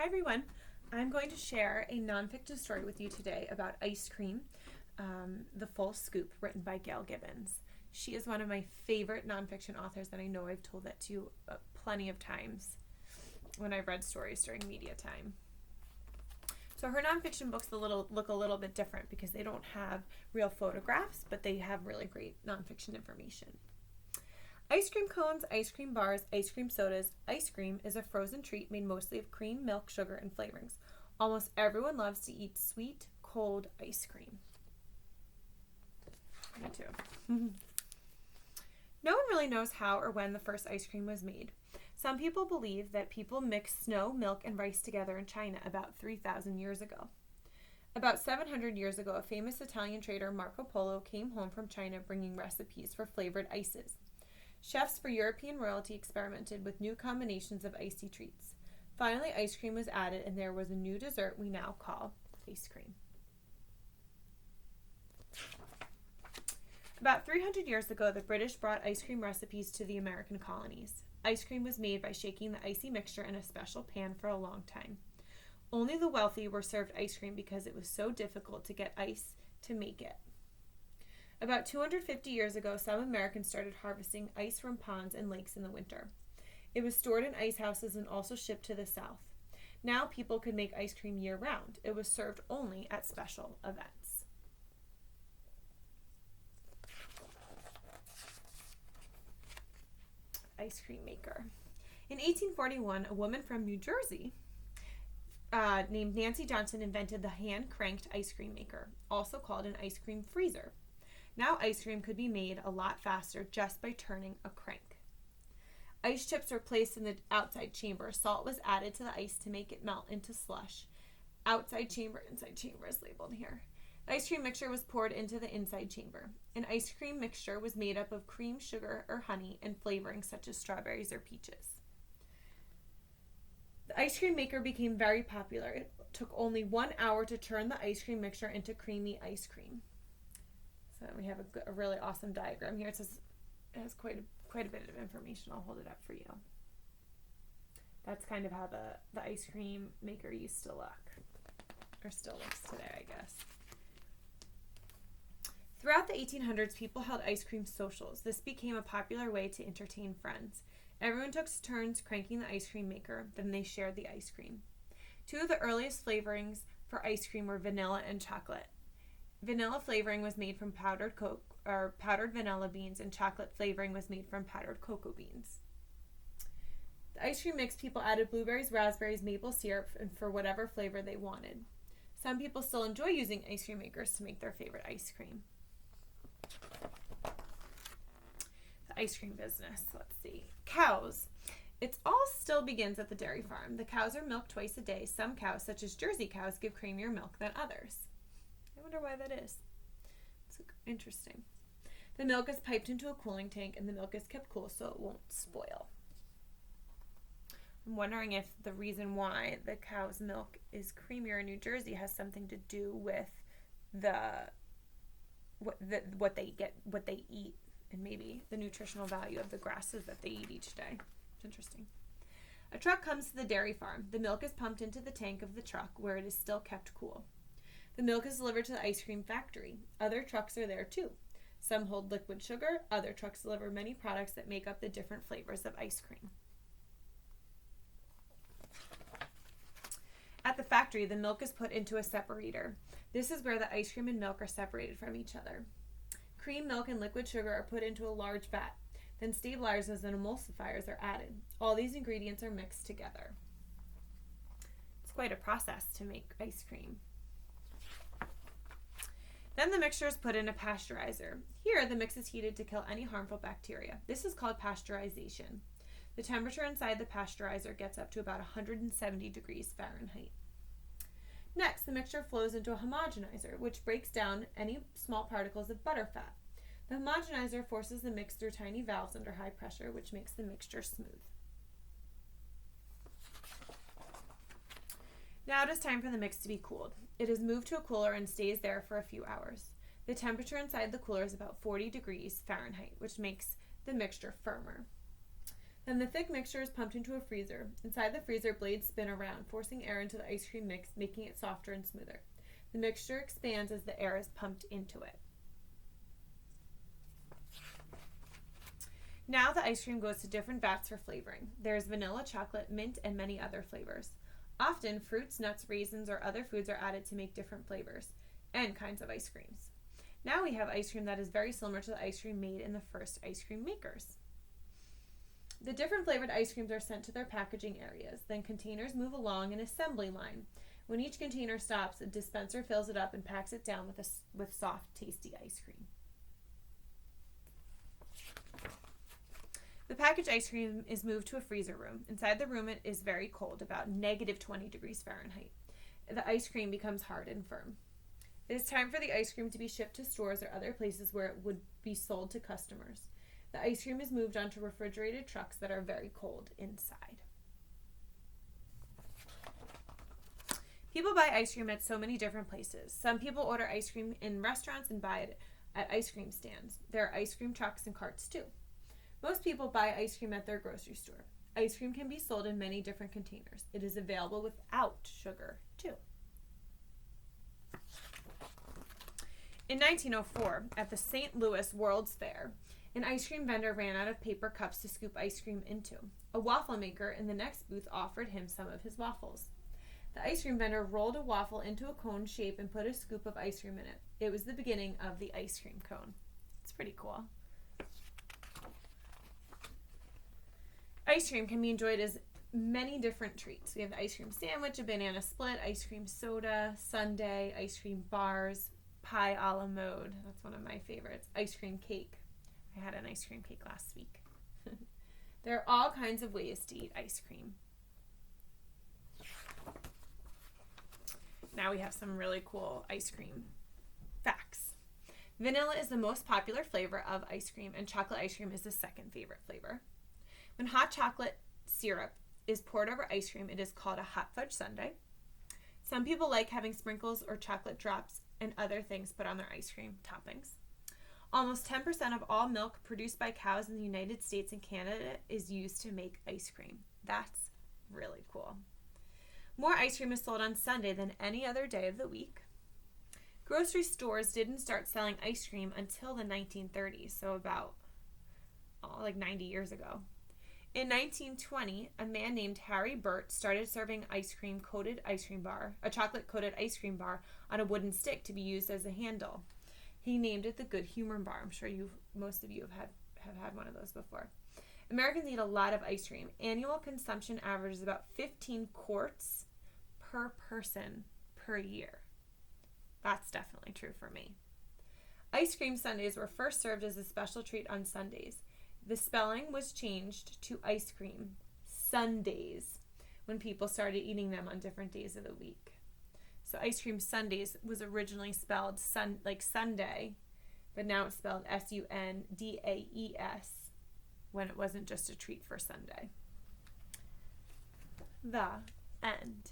Hi everyone. I'm going to share a nonfiction story with you today about ice cream, The Full Scoop, written by Gail Gibbons. She is one of my favorite nonfiction authors, and I know I've told that to you plenty of times when I've read stories during media time. So her nonfiction books look a little bit different because they don't have real photographs, but they have really great nonfiction information. Ice cream cones, ice cream bars, ice cream sodas. Ice cream is a frozen treat made mostly of cream, milk, sugar, and flavorings. Almost everyone loves to eat sweet, cold ice cream. Me too. No one really knows how or when the first ice cream was made. Some people believe that people mixed snow, milk, and rice together in China about 3,000 years ago. About 700 years ago, a famous Italian trader, Marco Polo, came home from China bringing recipes for flavored ices. Chefs for European royalty experimented with new combinations of icy treats. Finally, ice cream was added, and there was a new dessert we now call ice cream. About 300 years ago, the British brought ice cream recipes to the American colonies. Ice cream was made by shaking the icy mixture in a special pan for a long time. Only the wealthy were served ice cream because it was so difficult to get ice to make it. About 250 years ago, some Americans started harvesting ice from ponds and lakes in the winter. It was stored in ice houses and also shipped to the South. Now people could make ice cream year-round. It was served only at special events. Ice cream maker. In 1841, a woman from New Jersey named Nancy Johnson invented the hand-cranked ice cream maker, also called an ice cream freezer. Now ice cream could be made a lot faster just by turning a crank. Ice chips were placed in the outside chamber. Salt was added to the ice to make it melt into slush. Outside chamber, inside chamber is labeled here. The ice cream mixture was poured into the inside chamber. An ice cream mixture was made up of cream, sugar, or honey, and flavorings such as strawberries or peaches. The ice cream maker became very popular. It took only 1 hour to turn the ice cream mixture into creamy ice cream. So we have a really awesome diagram here. It has quite a bit of information. I'll hold it up for you. That's kind of how the ice cream maker used to look, or still looks today, I guess. Throughout the 1800s, people held ice cream socials. This became a popular way to entertain friends. Everyone took turns cranking the ice cream maker, then they shared the ice cream. Two of the earliest flavorings for ice cream were vanilla and chocolate. Vanilla flavoring was made from powdered vanilla beans, and chocolate flavoring was made from powdered cocoa beans. The ice cream mix, people added blueberries, raspberries, maple syrup, and for whatever flavor they wanted. Some people still enjoy using ice cream makers to make their favorite ice cream. The ice cream business, let's see. Cows. It all still begins at the dairy farm. The cows are milked twice a day. Some cows, such as Jersey cows, give creamier milk than others. I wonder why that is. It's interesting. The milk is piped into a cooling tank, and the milk is kept cool so it won't spoil. I'm wondering if the reason why the cow's milk is creamier in New Jersey has something to do with what they eat, and maybe the nutritional value of the grasses that they eat each day. It's interesting. A truck comes to the dairy farm. The milk is pumped into the tank of the truck where it is still kept cool. The milk is delivered to the ice cream factory. Other trucks are there too. Some hold liquid sugar. Other trucks deliver many products that make up the different flavors of ice cream. At the factory, the milk is put into a separator. This is where the ice cream and milk are separated from each other. Cream, milk, and liquid sugar are put into a large vat. Then stabilizers and emulsifiers are added. All these ingredients are mixed together. It's quite a process to make ice cream. Then the mixture is put in a pasteurizer. Here, the mix is heated to kill any harmful bacteria. This is called pasteurization. The temperature inside the pasteurizer gets up to about 170 degrees Fahrenheit. Next, the mixture flows into a homogenizer, which breaks down any small particles of butterfat. The homogenizer forces the mix through tiny valves under high pressure, which makes the mixture smooth. Now it is time for the mix to be cooled. It is moved to a cooler and stays there for a few hours. The temperature inside the cooler is about 40 degrees Fahrenheit, which makes the mixture firmer. Then the thick mixture is pumped into a freezer. Inside the freezer, blades spin around, forcing air into the ice cream mix, making it softer and smoother. The mixture expands as the air is pumped into it. Now the ice cream goes to different vats for flavoring. There is vanilla, chocolate, mint, and many other flavors. Often, fruits, nuts, raisins, or other foods are added to make different flavors and kinds of ice creams. Now we have ice cream that is very similar to the ice cream made in the first ice cream makers. The different flavored ice creams are sent to their packaging areas. Then containers move along an assembly line. When each container stops, a dispenser fills it up and packs it down with soft, tasty ice cream. The packaged ice cream is moved to a freezer room. Inside the room, it is very cold, about negative 20 degrees Fahrenheit. The ice cream becomes hard and firm. It is time for the ice cream to be shipped to stores or other places where it would be sold to customers. The ice cream is moved onto refrigerated trucks that are very cold inside. People buy ice cream at so many different places. Some people order ice cream in restaurants and buy it at ice cream stands. There are ice cream trucks and carts too. Most people buy ice cream at their grocery store. Ice cream can be sold in many different containers. It is available without sugar too. In 1904, at the St. Louis World's Fair, an ice cream vendor ran out of paper cups to scoop ice cream into. A waffle maker in the next booth offered him some of his waffles. The ice cream vendor rolled a waffle into a cone shape and put a scoop of ice cream in it. It was the beginning of the ice cream cone. It's pretty cool. Ice cream can be enjoyed as many different treats. We have the ice cream sandwich, a banana split, ice cream soda, sundae, ice cream bars, pie a la mode. That's one of my favorites. Ice cream cake. I had an ice cream cake last week. There are all kinds of ways to eat ice cream. Now we have some really cool ice cream facts. Vanilla is the most popular flavor of ice cream, and chocolate ice cream is the second favorite flavor. When hot chocolate syrup is poured over ice cream, it is called a hot fudge sundae. Some people like having sprinkles or chocolate drops and other things put on their ice cream toppings. Almost 10% of all milk produced by cows in the United States and Canada is used to make ice cream. That's really cool. More ice cream is sold on Sunday than any other day of the week. Grocery stores didn't start selling ice cream until the 1930s, so about 90 years ago. In 1920, a man named Harry Burt started serving a chocolate-coated ice cream bar on a wooden stick to be used as a handle. He named it the Good Humor Bar. I'm sure most of you have had one of those before. Americans eat a lot of ice cream. Annual consumption averages about 15 quarts per person per year. That's definitely true for me. Ice cream sundaes were first served as a special treat on Sundays. The spelling was changed to ice cream sundaes when people started eating them on different days of the week. So ice cream sundaes was originally spelled like Sunday, but now it's spelled Sundaes when it wasn't just a treat for Sunday. The end.